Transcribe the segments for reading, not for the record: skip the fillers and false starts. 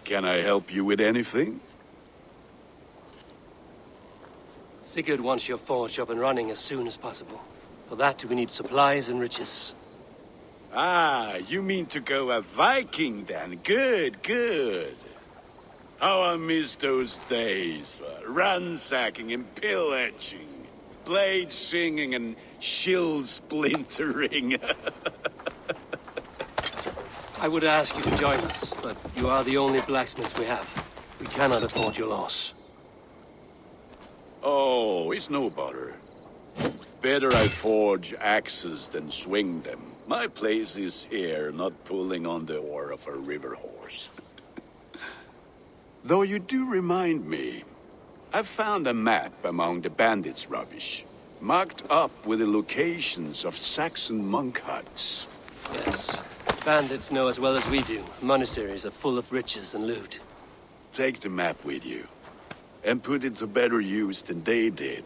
Can I help you with anything? Sigurd wants your forge up and running as soon as possible. For that, we need supplies and riches. Ah, you mean to go a Viking then? Good, good. How I miss those days. Ransacking and pillaging. Blade singing and shield splintering. I would ask you to join us, but you are the only blacksmith we have. We cannot afford your loss. Oh, it's no bother. Better I forge axes than swing them. My place is here, not pulling on the oar of a river horse. Though you do remind me, I found a map among the bandits' rubbish, marked up with the locations of Saxon monk huts. Yes. Bandits know as well as we do. Monasteries are full of riches and loot. Take the map with you, and put it to better use than they did.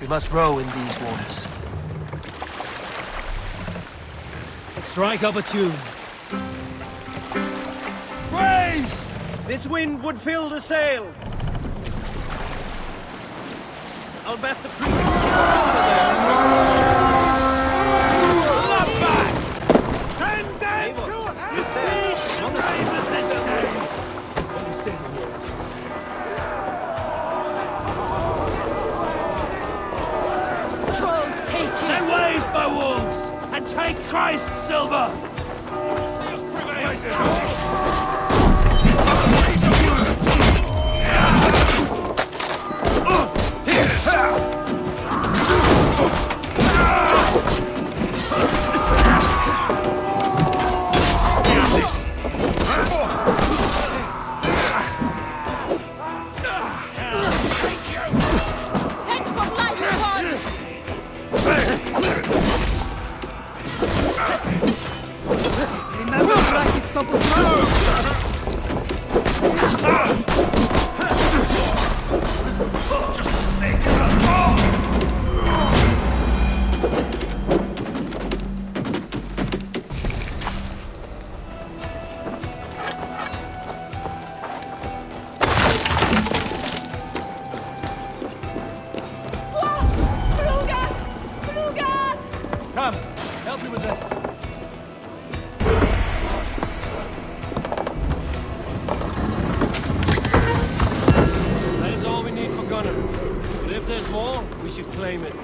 We must row in these waters. Strike up a tune. Brace! This wind would fill the sail. I'll bet the priest over there. Look back! Send them to hell! Only say the word. Then ways by wolves, and take Christ's silver! See us prevail! Come, help me with this. That is all we need for Gunnar. But if there's more, we should claim it.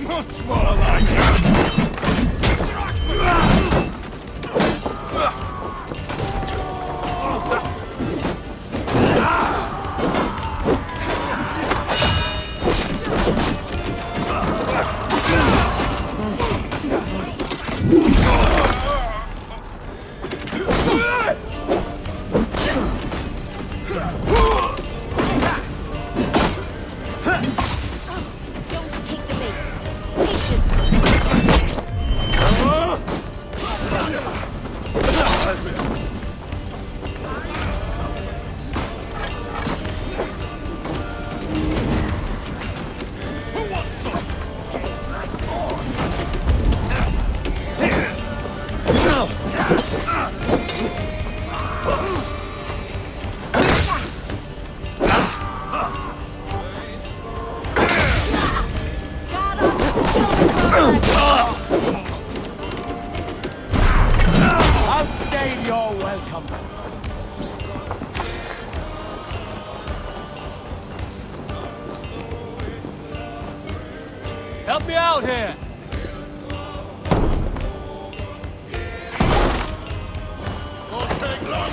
Much more like that! made your welcome. Help me out here! Won't take long.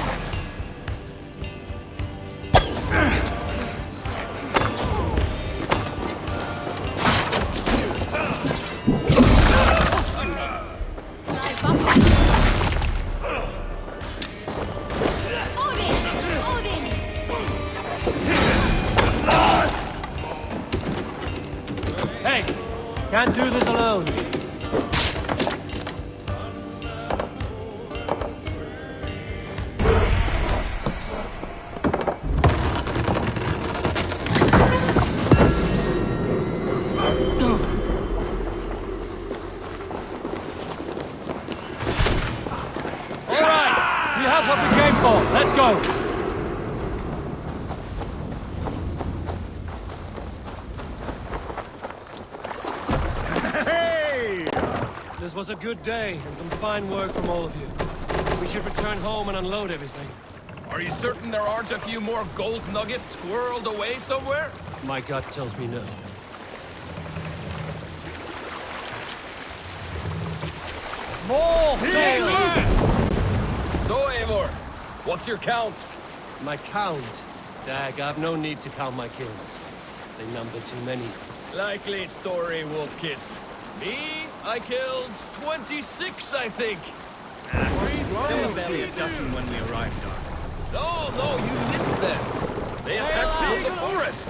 Hey! Can't do this alone. All right, we have what we came for. Let's go. This was a good day, and some fine work from all of you. We should return home and unload everything. Are you certain there aren't a few more gold nuggets squirreled away somewhere? My gut tells me no. More sail! So, Eivor, what's your count? My count? Dag, I've no need to count my kills. They number too many. Likely story, Wolf-Kissed. Me, I killed 26, I think. Still barely a dozen when we arrived, Doc. No, you missed them. They attacked from the forest.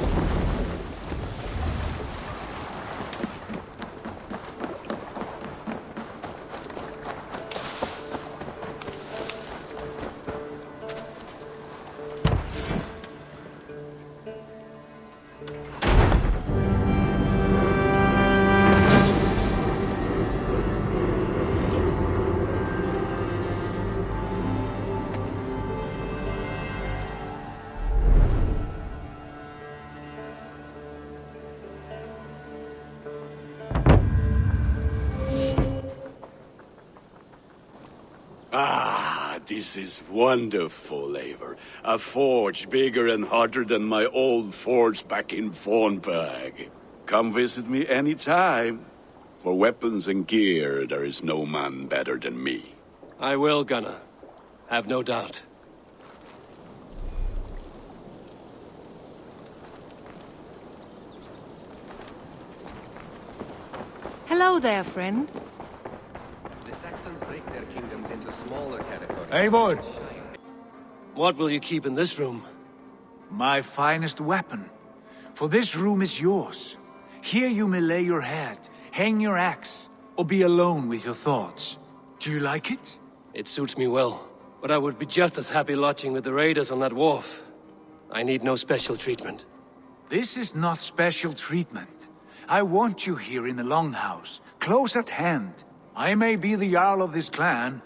Ah, this is wonderful, Eivor. A forge bigger and hotter than my old forge back in Fornberg. Come visit me anytime. For weapons and gear, there is no man better than me. I will, Gunnar. Have no doubt. Hello there, friend. The Saxons break their kingdoms into smaller territories. Eivor, What will you keep in this room? my finest weapon. For this room is yours. Here you may lay your head, hang your axe, or be alone with your thoughts. Do you like it? It suits me well, but I would be just as happy lodging with the raiders on that wharf. I need no special treatment. This is not special treatment. I want you here in the Longhouse, close at hand. I may be the Jarl of this clan,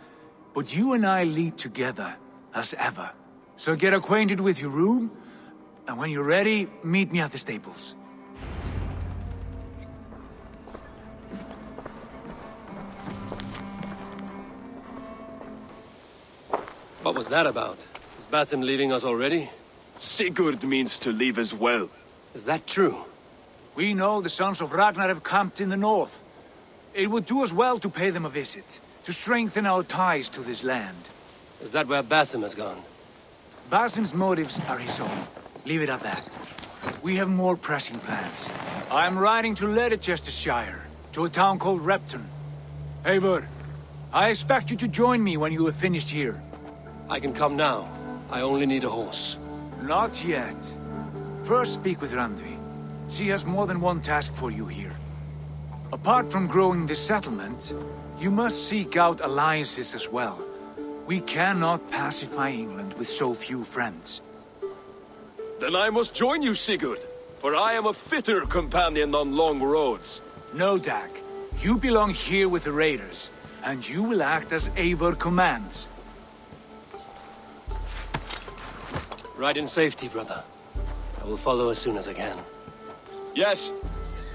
but you and I lead together, as ever. So get acquainted with your room, and when you're ready, meet me at the stables. What was that about? Is Basim leaving us already? Sigurd means to leave as well. Is that true? We know the sons of Ragnar have camped in the north. It would do us well to pay them a visit, to strengthen our ties to this land. Is that where Basim has gone? Basim's motives are his own. Leave it at that. We have more pressing plans. I'm riding to Leicestershire, to a town called Repton. Eivor, I expect you to join me when you have finished here. I can come now. I only need a horse. Not yet. First speak with Randvi. She has more than one task for you here. Apart from growing this settlement, you must seek out alliances as well. We cannot pacify England with so few friends. Then I must join you, Sigurd, for I am a fitter companion on long roads. No, Dag. You belong here with the raiders, and you will act as Eivor commands. Ride in safety, brother. I will follow as soon as I can. Yes,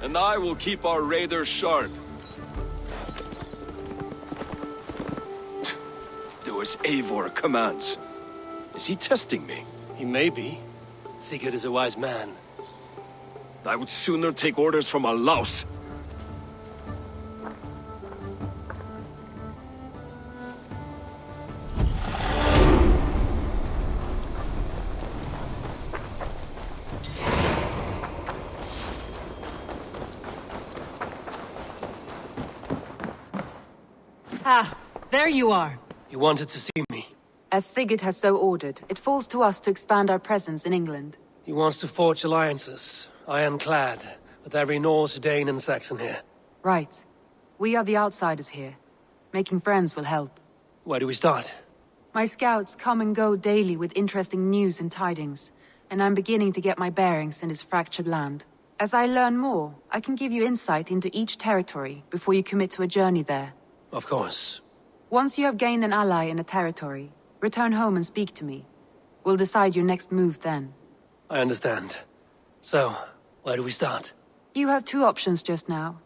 and I will keep our raiders sharp. Do do as Eivor commands. Is he testing me? He may be. Sigurd is a wise man. I would sooner take orders from a louse. Ah, there you are. You wanted to see me. As Sigurd has so ordered, it falls to us to expand our presence in England. He wants to forge alliances, ironclad, with every Norse, Dane, and Saxon here. Right. We are the outsiders here. Making friends will help. Where do we start? My scouts come and go daily with interesting news and tidings, and I'm beginning to get my bearings in this fractured land. As I learn more, I can give you insight into each territory before you commit to a journey there. Of course. Once you have gained an ally in a territory, return home and speak to me. We'll decide your next move then. I understand. So, where do we start? You have two options just now.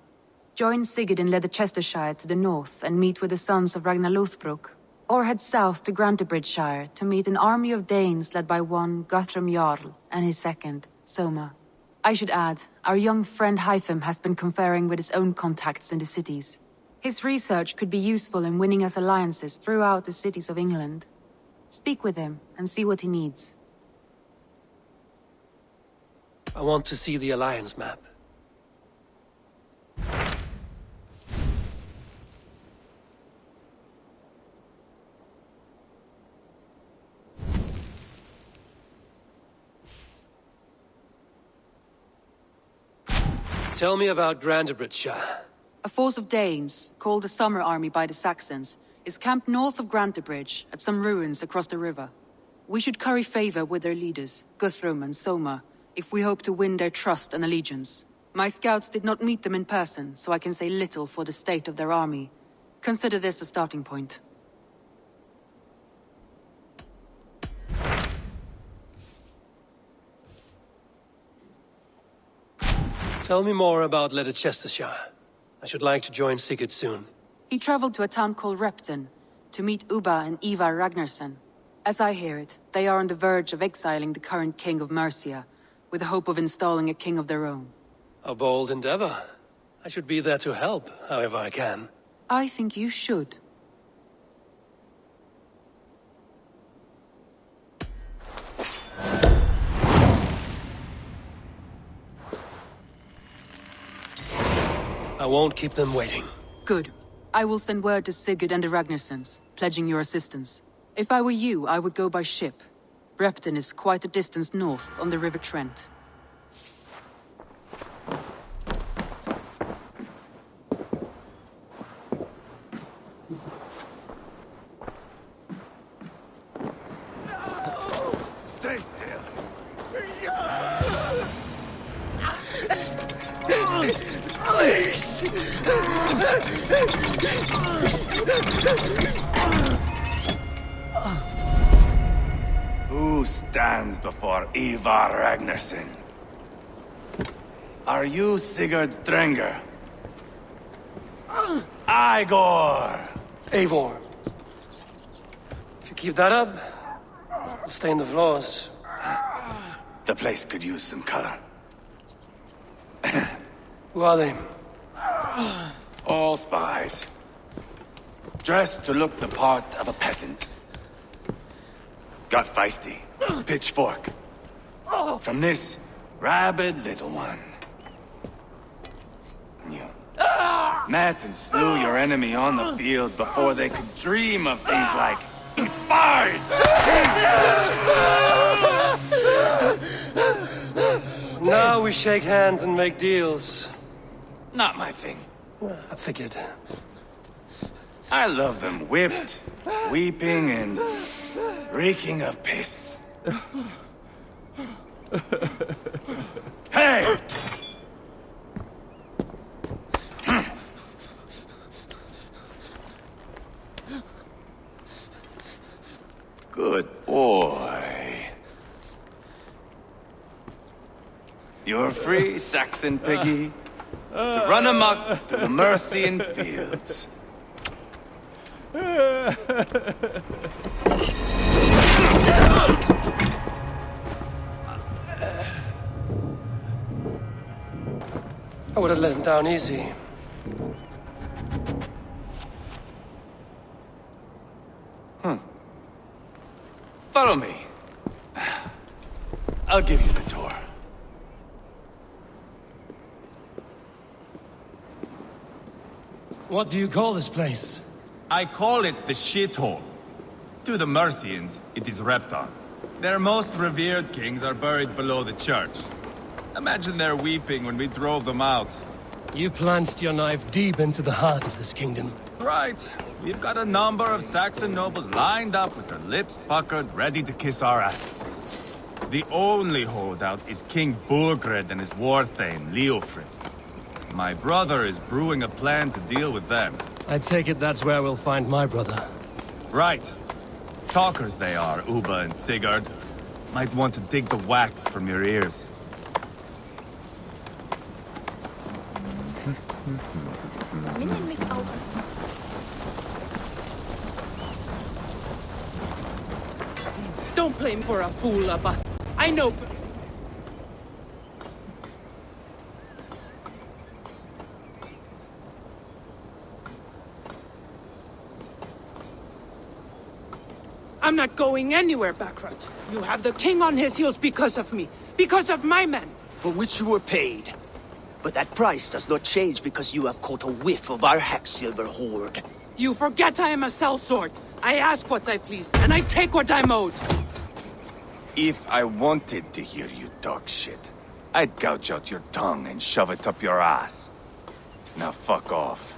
Join Sigurd in Leicestershire to the north and meet with the sons of Ragnar Lothbrok, or head south to Grantebridgeshire to meet an army of Danes led by one Guthrum Jarl and his second, Soma. I should add, our young friend Hytham has been conferring with his own contacts in the cities. His research could be useful in winning us alliances throughout the cities of England. Speak with him and see what he needs. I want to see the alliance map. Tell me about Grantebridgeshire. A force of Danes, called the Summer Army by the Saxons, is camped north of Grantebridge at some ruins across the river. We should curry favor with their leaders, Guthrum and Soma, if we hope to win their trust and allegiance. My scouts did not meet them in person, so I can say little for the state of their army. Consider this a starting point. Tell me more about Leicestershire. I should like to join Sigurd soon. He traveled to a town called Repton to meet Ubba and Ivar Ragnarsson. As I hear it, they are on the verge of exiling the current king of Mercia, with the hope of installing a king of their own. A bold endeavor. I should be there to help, however I can. I think you should. I won't keep them waiting. Good. I will send word to Sigurd and the Ragnarssons, pledging your assistance. If I were you, I would go by ship. Repton is quite a distance north on the River Trent. Stay still. Please! Who stands before Ivar Ragnarsson? Are you Sigurd's Drenger? Igor! Eivor. If you keep that up, we'll stain the floors. The place could use some color. Who are they? All spies. Dressed to look the part of a peasant. Got feisty. Pitchfork. From this rabid little one. And you met and slew your enemy on the field before they could dream of things like spies! Now we shake hands and make deals. Not my thing. I figured. I love them whipped, weeping, and reeking of piss. Hey! Good boy. You're free, Saxon piggy, to run amok through the Mercian fields. I would have let him down easy. Follow me. I'll give you the tour. What do you call this place? I call it the shithole. To the Mercians, it is Repton. Their most revered kings are buried below the church. Imagine their weeping when we drove them out. You plunged your knife deep into the heart of this kingdom. Right. We've got a number of Saxon nobles lined up with their lips puckered, ready to kiss our asses. The only holdout is King Burgred and his war thane, Leofrid. My brother is brewing a plan to deal with them. I take it that's where we'll find my brother. Right. Talkers they are, Uba and Sigurd. Might want to dig the wax from your ears. Don't play me for a fool, Abba. I know. I'm not going anywhere, Backrot. You have the king on his heels because of me. Because of my men. For which you were paid. But that price does not change because you have caught a whiff of our Hacksilver hoard. You forget I am a sellsword. I ask what I please, and I take what I'm owed. If I wanted to hear you talk shit, I'd gouge out your tongue and shove it up your ass. Now fuck off.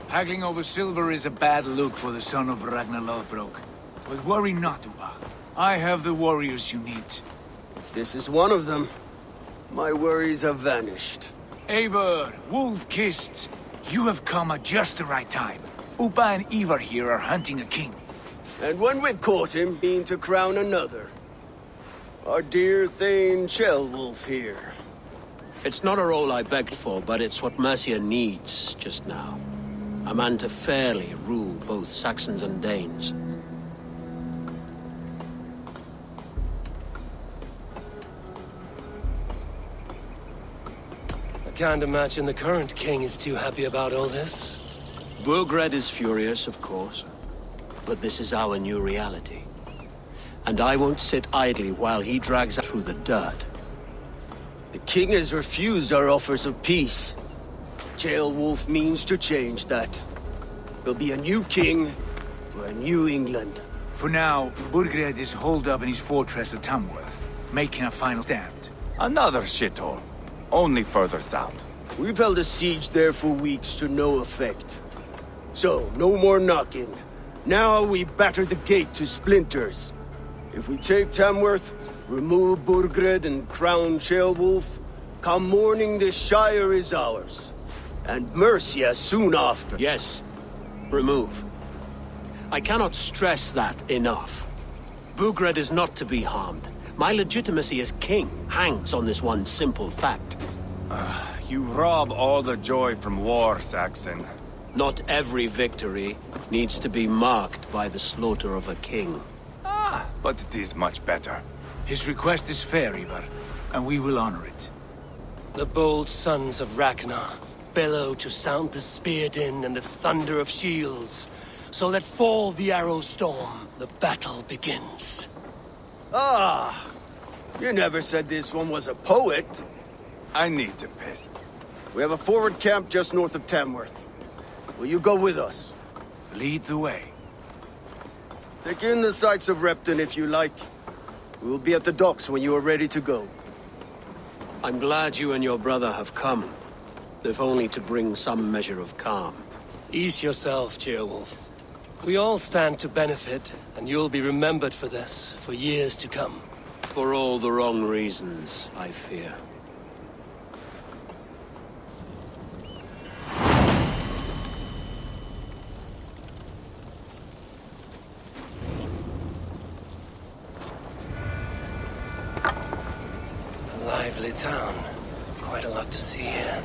Haggling over silver is a bad look for the son of Ragnar Lothbrok. But worry not, Uba. I have the warriors you need. This is one of them. My worries have vanished. Eivor, Wolf-Kissed, you have come at just the right time. Uba and Ivar here are hunting a king. And when we've caught him, mean to crown another. Our dear Thane Ceolwulf here. It's not a role I begged for, but it's what Mercia needs just now. A man to fairly rule both Saxons and Danes. I can't imagine the current king is too happy about all this. Burgred is furious, of course. But this is our new reality. And I won't sit idly while he drags us through the dirt. The king has refused our offers of peace. Ceolwulf means to change that. There'll be a new king for a new England. For now, Burgred is holed up in his fortress at Tamworth, making a final stand. Another shithole. Only further south. We've held a siege there for weeks to no effect. So, no more knocking. Now we batter the gate to splinters. If we take Tamworth, remove Burgred and crown Ceolwulf, come morning the Shire is ours. And Mercia soon after. Yes. Remove. I cannot stress that enough. Burgred is not to be harmed. My legitimacy as king hangs on this one simple fact. You rob all the joy from war, Saxon. Not every victory needs to be marked by the slaughter of a king. But it is much better. His request is fair, Ivar, and we will honor it. The bold sons of Ragnar bellow to sound the spear din and the thunder of shields, so that fall the arrow storm, the battle begins. Ah! You never said this one was a poet. I need to piss. We have a forward camp just north of Tamworth. Will you go with us? Lead the way. Take in the sights of Repton if you like. We will be at the docks when you are ready to go. I'm glad you and your brother have come, if only to bring some measure of calm. Ease yourself, Ceolwulf. We all stand to benefit, and you'll be remembered for this, for years to come. For all the wrong reasons, I fear. A lively town. Quite a lot to see here.